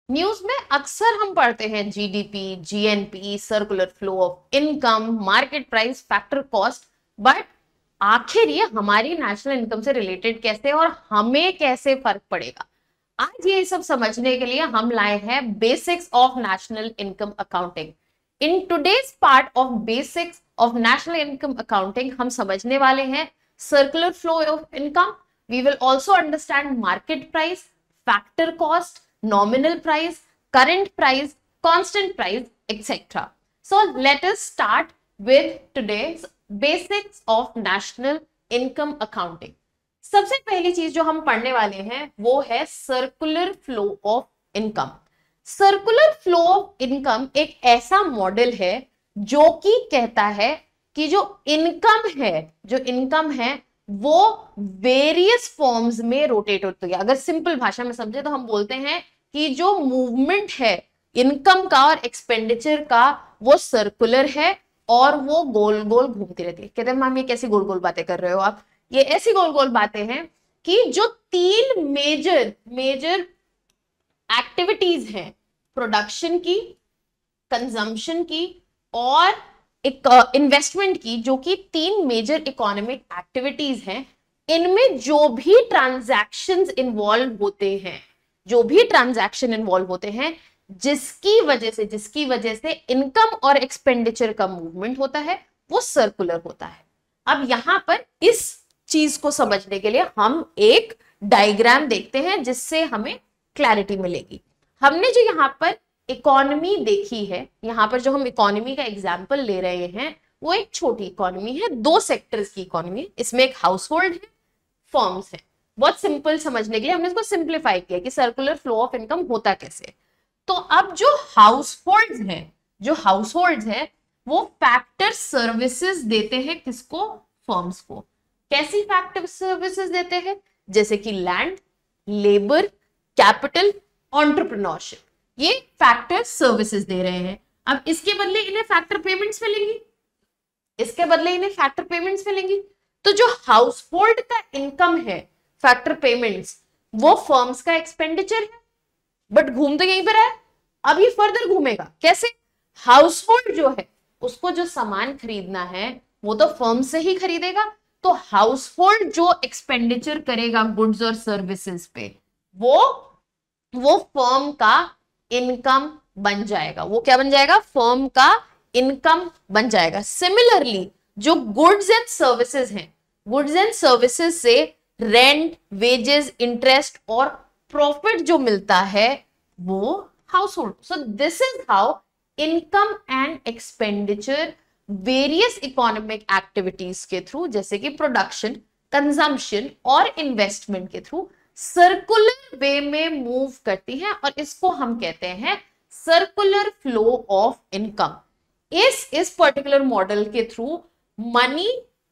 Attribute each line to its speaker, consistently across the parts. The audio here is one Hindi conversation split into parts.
Speaker 1: न्यूज में अक्सर हम पढ़ते हैं GDP, GNP, circular flow of income, market price, factor cost, but आखिर ये हमारी नेशनल इनकम से रिलेटेड कैसे और हमें कैसे फर्क पड़ेगा। आज ये सब समझने के लिए हम लाए हैं basics of national income accounting. In today's part of basics of national income accounting हम समझने वाले हैं circular flow of income. We will also understand market price, factor cost, nominal price, current price, constant price, etc. So let us start with today's basics of national income accounting. सबसे पहली चीज जो हम पढ़ने वाले हैं वो है circular flow of income. Circular flow of income एक ऐसा मॉडल है जो कि कहता है कि जो इनकम है वो वेरियस फॉर्म्स में रोटेट होती है। अगर सिंपल भाषा में समझे तो हम बोलते हैं कि जो मूवमेंट है इनकम का और एक्सपेंडिचर का वो सर्कुलर है और वो गोल गोल घूमती रहती है। कहते हैं मैम ये कैसी गोल गोल बातें कर रहे हो आप? ये ऐसी गोल गोल बातें हैं कि जो तीन मेजर एक्टिविटीज हैं, प्रोडक्शन की, कंजम्पशन की और एक इन्वेस्टमेंट की, जो कि तीन मेजर इकोनॉमिक एक्टिविटीज हैं, इनमें जो भी ट्रांजैक्शंस इन्वॉल्व होते हैं जिसकी वजह से इनकम और एक्सपेंडिचर का मूवमेंट होता है वो सर्कुलर होता है। अब यहां पर इस चीज को समझने के लिए हम एक डायग्राम देखते हैं जिससे हमें क्लैरिटी मिलेगी। हमने जो यहां पर इकोनॉमी देखी है, यहां पर जो हम इकोनॉमी का एग्जाम्पल ले रहे हैं वो एक छोटी इकोनॉमी है, दो सेक्टर्स की इकोनॉमी। इसमें एक हाउस होल्ड है, फर्म्स है। बहुत सिंपल समझने के लिए हमने इसको सिंप्लीफाई किया कि सर्कुलर फ्लो ऑफ इनकम होता कैसे। तो अब जो हाउस होल्ड है वो फैक्टर सर्विसेज देते हैं किसको? फर्म्स को। कैसी फैक्टर सर्विसेज देते हैं? जैसे कि लैंड, लेबर, कैपिटल, एंटरप्रेन्योरशिप, ये फैक्टर सर्विसेज दे रहे हैं। अब इसके बदले इन्हें फैक्टर पेमेंट्स मिलेंगी। तो जो हाउस होल्ड का इनकम है, फैक्टर पेमेंट्स, वो फर्म्स का एक्सपेंडिचर है, बट घूम तो यहीं पर है। अब ये फर्दर घूमेगा कैसे? हाउस होल्ड जो है उसको जो सामान खरीदना है वो तो फर्म से ही खरीदेगा, तो हाउस होल्ड जो एक्सपेंडिचर करेगा गुड्स और सर्विसेज पे वो फर्म का इनकम बन जाएगा। वो क्या बन जाएगा? फर्म का इनकम बन जाएगा। सिमिलरली जो गुड्स एंड सर्विसेज से रेंट, वेजेस, इंटरेस्ट और प्रॉफिट जो मिलता है वो house hold. So this is how income and expenditure various economic activities के थ्रू, जैसे कि प्रोडक्शन, कंजम्पशन और इन्वेस्टमेंट के थ्रू सर्कुलर वे में मूव करती हैं, और इसको हम कहते हैं सर्कुलर फ्लो ऑफ इनकम। इस पर्टिकुलर मॉडल के थ्रू मनी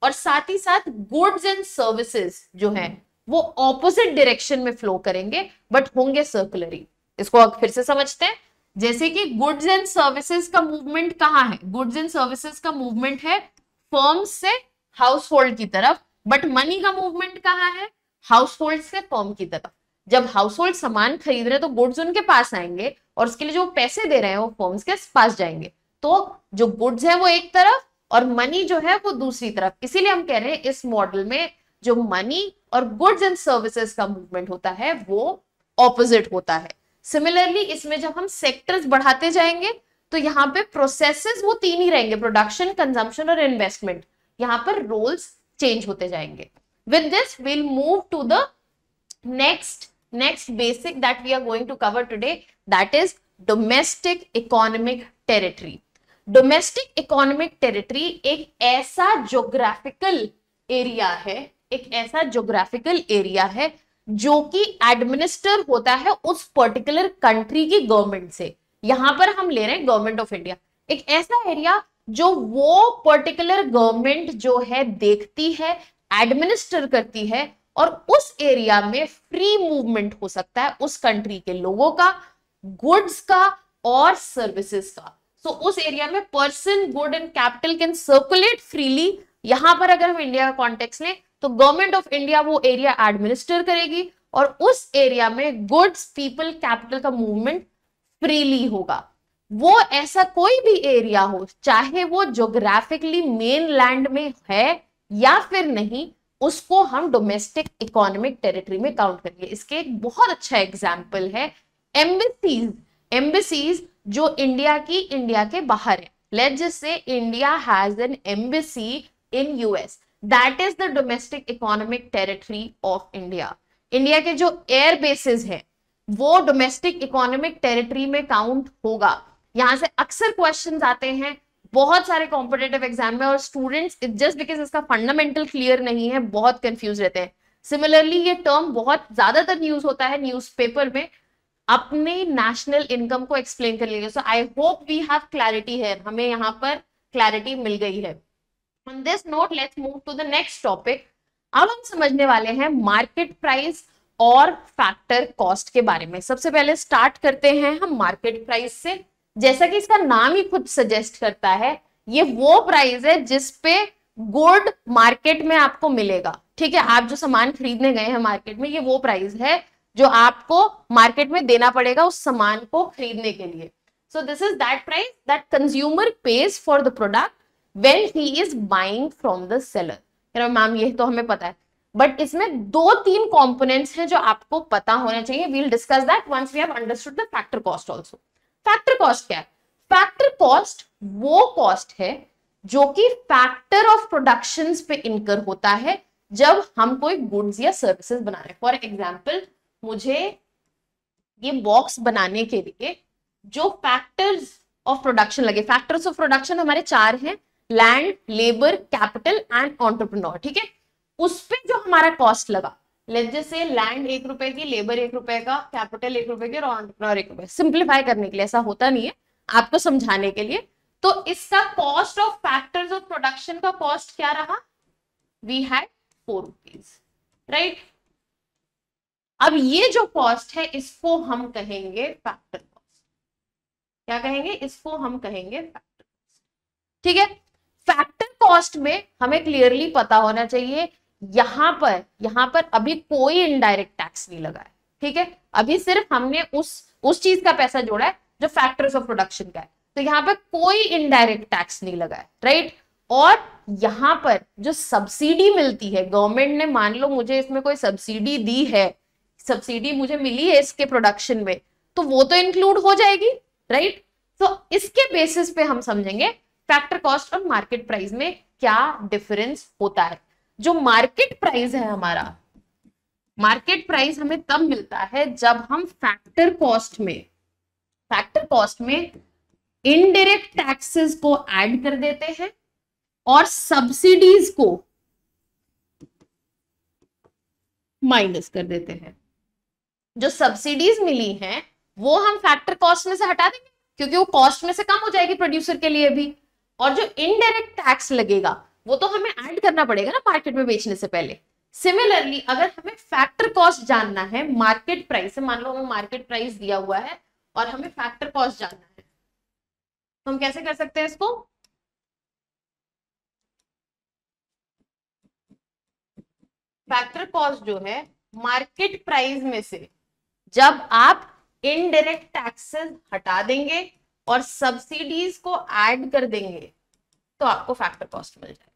Speaker 1: और साथ ही साथ गुड्स एंड सर्विसेज जो है वो ऑपोजिट डायरेक्शन में फ्लो करेंगे, बट होंगे सर्कुलरी। इसको फिर से समझते हैं। जैसे कि गुड्स एंड सर्विसेज का मूवमेंट कहाँ है? गुड्स एंड सर्विसेज का मूवमेंट है फर्म से हाउस होल्ड की तरफ, बट मनी का मूवमेंट कहाँ है? हाउस होल्ड से फर्म की तरफ। जब हाउस होल्ड सामान खरीद रहे तो गुड्स उनके पास आएंगे और उसके लिए जो पैसे दे रहे हैं वो फर्म्स के पास जाएंगे। तो जो गुड्स है वो एक तरफ और मनी जो है वो दूसरी तरफ। इसीलिए हम कह रहे हैं इस मॉडल में जो मनी और गुड्स एंड सर्विसेज का मूवमेंट होता है वो ऑपोजिट होता है। सिमिलरली इसमें जब हम सेक्टर्स बढ़ाते जाएंगे तो यहाँ पे प्रोसेसेस वो तीन ही रहेंगे, प्रोडक्शन, कंजम्पशन और इन्वेस्टमेंट। यहाँ पर रोल्स चेंज होते जाएंगे। With this we'll move to the next basic that we are going to cover today, that is domestic economic territory. Domestic economic territory एक ऐसा ज्योग्राफिकल एरिया है जो कि एडमिनिस्टर होता है उस पर्टिकुलर कंट्री की गवर्नमेंट से। यहां पर हम ले रहे हैं गवर्नमेंट ऑफ इंडिया। एक ऐसा एरिया जो वो पर्टिकुलर गवर्नमेंट जो है देखती है, एडमिनिस्टर करती है, और उस एरिया में फ्री मूवमेंट हो सकता है उस कंट्री के लोगों का, गुड्स का और सर्विसेज का। सो उस एरिया में person, good and capital can circulate freely. यहां पर अगर हम इंडिया का कॉन्टेक्स्ट लें तो गवर्नमेंट ऑफ इंडिया वो एरिया एडमिनिस्टर करेगी और उस एरिया में गुड्स, पीपल, कैपिटल का मूवमेंट फ्रीली होगा। वो ऐसा कोई भी एरिया हो, चाहे वो ज्योग्राफिकली मेन लैंड में है या फिर नहीं, उसको हम डोमेस्टिक इकोनॉमिक टेरिटरी में काउंट करेंगे। इसके एक बहुत अच्छा एग्जाम्पल है एम्बेसीज। एम्बेसीज जो इंडिया के बाहर है। Let's just say India has an embassy in US, that is the domestic economic territory of India. India के जो एयर बेसिस है वो डोमेस्टिक इकोनॉमिक टेरिटरी में काउंट होगा। यहां से अक्सर क्वेश्चंस आते हैं बहुत सारे कॉम्पिटेटिव एग्जाम में, और स्टूडेंट्स जस्ट बिकॉज इसका फंडामेंटल क्लियर नहीं है बहुत कंफ्यूज रहते हैं। सिमिलरली ये टर्म बहुत ज्यादातर यूज होता है न्यूज़पेपर में अपने नेशनल इनकम को एक्सप्लेन कर लीजिए। So I hope we have clarity है, हमें यहाँ पर क्लैरिटी मिल गई है। On this note let's move to the next topic. अब हम समझने वाले हैं मार्केट प्राइस और फैक्टर कॉस्ट के बारे में। सबसे पहले स्टार्ट करते हैं हम मार्केट प्राइस से। जैसा कि इसका नाम ही खुद सजेस्ट करता है, ये वो प्राइस है जिसपे गुड मार्केट में आपको मिलेगा। ठीक है, आप जो सामान खरीदने गए हैं मार्केट में, ये वो प्राइस है जो आपको मार्केट में देना पड़ेगा उस सामान को खरीदने के लिए। सो this is that price that consumer page for the product when he is buying from the seller. Ma'am ये तो हमें पता है, बट इसमें दो तीन कंपोनेंट्स हैं जो आपको पता होना चाहिए। We'll discuss that once we have understood the factor cost also. Factor cost क्या है? फैक्टर कॉस्ट वो कॉस्ट है जो कि फैक्टर ऑफ प्रोडक्शंस पे इनकर होता है जब हम कोई गुड्स या सर्विसेज बना रहे हैं। फॉर एग्जांपल, मुझे ये बॉक्स बनाने के लिए जो फैक्टर्स ऑफ प्रोडक्शन लगे, फैक्टर्स ऑफ प्रोडक्शन हमारे चार हैं, land, labour, capital and entrepreneur. ठीक है, उस पे जो हमारा कॉस्ट लगा, लेट्स जस्ट से लैंड 1 रुपए की, लेबर 1 रुपए का, कैपिटल 1 रुपए की और एंटरप्रेन्योर 1 रुपए। सिंप्लीफाई करने के लिए, ऐसा होता नहीं है, आपको समझाने के लिए। तो इसका cost of factors of production का कॉस्ट क्या रहा? We had 4 rupees, right. अब ये जो कॉस्ट है इसको हम कहेंगे फैक्टर कॉस्ट। क्या कहेंगे? इसको हम कहेंगे फैक्टर कॉस्ट। ठीक है, फैक्टर कॉस्ट में हमें क्लियरली पता होना चाहिए यहां पर अभी कोई इनडायरेक्ट टैक्स नहीं लगा है। ठीक है, अभी सिर्फ हमने उस चीज का पैसा जोड़ा है जो फैक्टर्स ऑफ प्रोडक्शन का है, तो यहां पर कोई इनडायरेक्ट टैक्स नहीं लगा है, राइट। और यहां पर जो सब्सिडी मिलती है गवर्नमेंट ने, मान लो मुझे इसमें कोई सब्सिडी दी है, सब्सिडी मुझे मिली है इसके प्रोडक्शन में, तो वो तो इंक्लूड हो जाएगी, राइट। तो इसके बेसिस पे हम समझेंगे फैक्टर कॉस्ट और मार्केट प्राइस में क्या डिफरेंस होता है। जो मार्केट प्राइस है हमारा, मार्केट प्राइस हमें तब मिलता है जब हम फैक्टर कॉस्ट में इनडायरेक्ट टैक्सेस को ऐड कर देते हैं और सब्सिडीज को माइनस कर देते हैं। जो सब्सिडीज मिली हैं वो हम फैक्टर कॉस्ट में से हटा देंगे क्योंकि वो कॉस्ट में से कम हो जाएगी प्रोड्यूसर के लिए भी, और जो इनडायरेक्ट टैक्स लगेगा वो तो हमें ऐड करना पड़ेगा ना मार्केट में बेचने से पहले। सिमिलरली अगर हमें फैक्टर कॉस्ट जानना है मार्केट प्राइस से, मान लो हमें मार्केट प्राइस दिया हुआ है और हमें फैक्टर कॉस्ट जानना है, तो हम कैसे कर सकते हैं इसको? फैक्टर कॉस्ट जो है मार्केट प्राइस में से जब आप इनडायरेक्ट टैक्सेस हटा देंगे और सब्सिडीज को ऐड कर देंगे तो आपको फैक्टर कॉस्ट मिल जाएगा।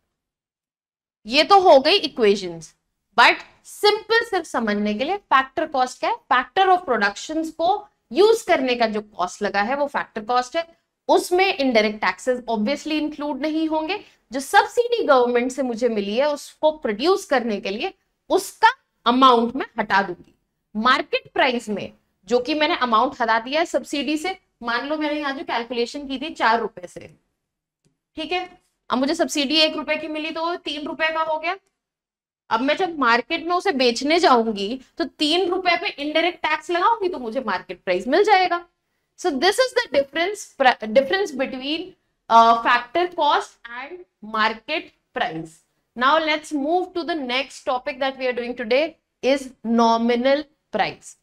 Speaker 1: ये तो हो गई इक्वेशंस, बट सिंपल सिर्फ समझने के लिए फैक्टर कॉस्ट क्या है? फैक्टर ऑफ प्रोडक्शंस को यूज करने का जो कॉस्ट लगा है वो फैक्टर कॉस्ट है। उसमें इनडायरेक्ट टैक्सेस ऑब्वियसली इंक्लूड नहीं होंगे। जो सब्सिडी गवर्नमेंट से मुझे मिली है उसको प्रोड्यूस करने के लिए उसका अमाउंट मैं हटा दूंगी। मार्केट प्राइस में जो कि मैंने अमाउंट हटा दिया है सब्सिडी से, मान लो मैंने यहाँ जो कैलकुलेशन की थी 4 रुपए से, ठीक है, अब मुझे सब्सिडी 1 रुपए की मिली तो 3 रुपए का हो गया। अब मैं जब मार्केट में उसे बेचने जाऊंगी तो 3 रुपए पे इनडायरेक्ट टैक्स लगाऊंगी तो मुझे मार्केट प्राइस मिल जाएगा। So this is the difference between factor cost and market price. Now let's move to the next topic that we are doing today is nominal price.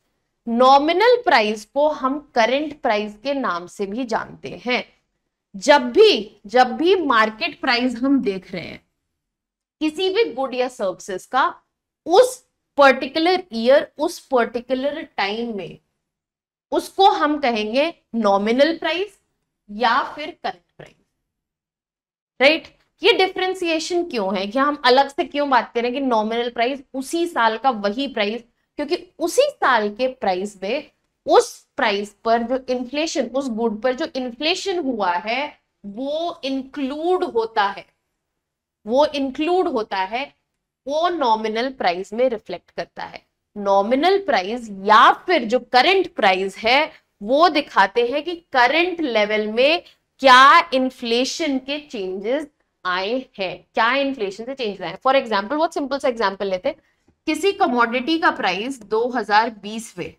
Speaker 1: Nominal price को हम करंट प्राइस के नाम से भी जानते हैं। जब भी मार्केट प्राइस हम देख रहे हैं किसी भी गुड या सर्विसेज का, उस पर्टिकुलर ईयर उस पर्टिकुलर टाइम में उसको हम कहेंगे नॉमिनल प्राइस या फिर करंट प्राइस, राइट। ये डिफरेंशिएशन क्यों है, क्या हम अलग से क्यों बात करें कि नॉमिनल प्राइस उसी साल का वही प्राइस, क्योंकि उसी साल के प्राइस में उस प्राइस पर जो इन्फ्लेशन, उस गुड पर जो इन्फ्लेशन हुआ है वो इंक्लूड होता है, वो इंक्लूड होता है, वो नॉमिनल प्राइस में रिफ्लेक्ट करता है। नॉमिनल प्राइस या फिर जो करंट प्राइस है वो दिखाते हैं कि करंट लेवल में क्या इन्फ्लेशन के चेंजेस आए हैं, क्या इन्फ्लेशन से चेंजेस आए हैं। फॉर एग्जांपल, बहुत सिंपल सा एग्जांपल लेते हैं, किसी कमोडिटी का प्राइस 2020 में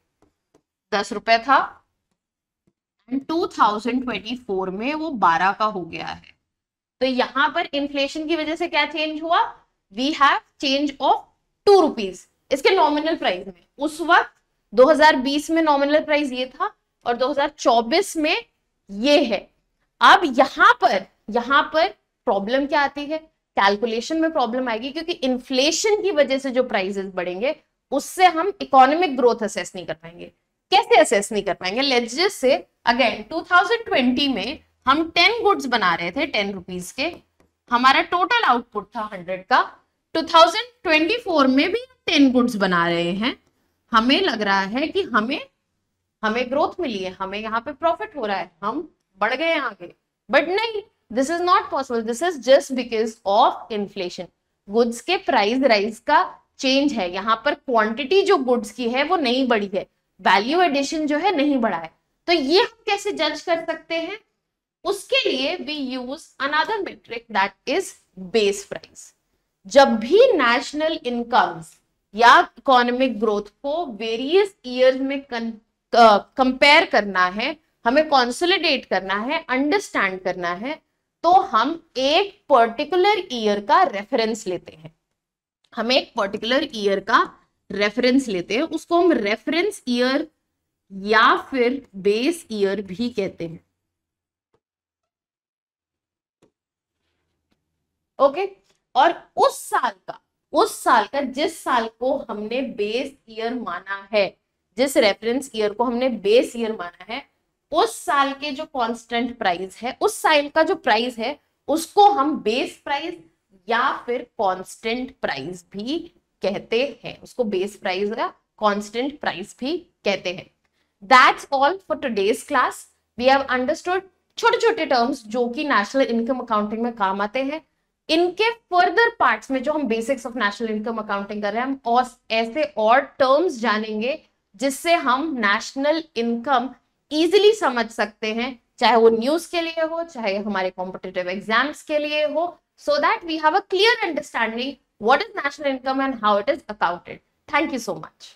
Speaker 1: 10 रुपए था एंड 2024 में वो 12 का हो गया है। तो यहां पर इन्फ्लेशन की वजह से क्या चेंज हुआ, we have change of 2 rupees इसके नॉमिनल प्राइस में। उस वक्त 2020 में नॉमिनल प्राइस ये था और 2024 में ये है। अब यहां पर प्रॉब्लम क्या आती है, कैलकुलेशन में प्रॉब्लम आएगी, क्योंकि इन्फ्लेशन की वजह से जो प्राइसेस बढ़ेंगे उससे हम इकोनॉमिक ग्रोथ असेस नहीं कर पाएंगे। कैसे असेस नहीं कर पाएंगे, लेट्स जस्ट से अगेन 2020 में हम 10 गुड्स बना रहे थे 10 रुपीज के, हमारा टोटल आउटपुट था 100 का। 2024 में भी 10 गुड्स बना रहे हैं, हमें लग रहा है कि हमें ग्रोथ मिली है, हमें यहाँ पे प्रॉफिट हो रहा है, हम बढ़ गए आगे। बट नहीं, this is not possible, this is just because of inflation. Goods के प्राइस राइज का चेंज है, यहाँ पर क्वांटिटी जो गुड्स की है वो नहीं बढ़ी है, वैल्यू एडिशन जो है नहीं बढ़ा है। तो ये हम कैसे जज कर सकते हैं, उसके लिए we use another metric that is base price. जब भी नेशनल इनकम्स या इकोनॉमिक ग्रोथ को वेरियस ईयर्स में कंपेयर करना है, हमें कंसोलिडेट करना है, अंडरस्टैंड करना है, तो हम एक पर्टिकुलर ईयर का रेफरेंस लेते हैं। हम एक पर्टिकुलर ईयर का रेफरेंस लेते हैं, उसको हम रेफरेंस ईयर या फिर बेस ईयर भी कहते हैं। ओके और उस साल का जिस साल को हमने बेस ईयर माना है, जिस रेफरेंस ईयर को हमने बेस ईयर माना है, उस साल के जो कांस्टेंट प्राइस है, उस साल का जो प्राइस है उसको हम बेस प्राइस या फिर कांस्टेंट प्राइस भी कहते हैं, उसको बेस प्राइस या कांस्टेंट प्राइस भी कहते हैं। That's all for today's class. We have understood छोटे छोटे टर्म्स जो कि नेशनल इनकम अकाउंटिंग में काम आते हैं। इनके फर्दर पार्ट्स में जो हम basics of national income accounting कर रहे हैं, हम और ऐसे और टर्म्स जानेंगे जिससे हम नेशनल इनकम इजीली समझ सकते हैं, चाहे वो न्यूज के लिए हो, चाहे हमारे कॉम्पिटिटिव एग्जाम्स के लिए हो, so that we have a clear understanding what is national income and how it is accounted. Thank you so much.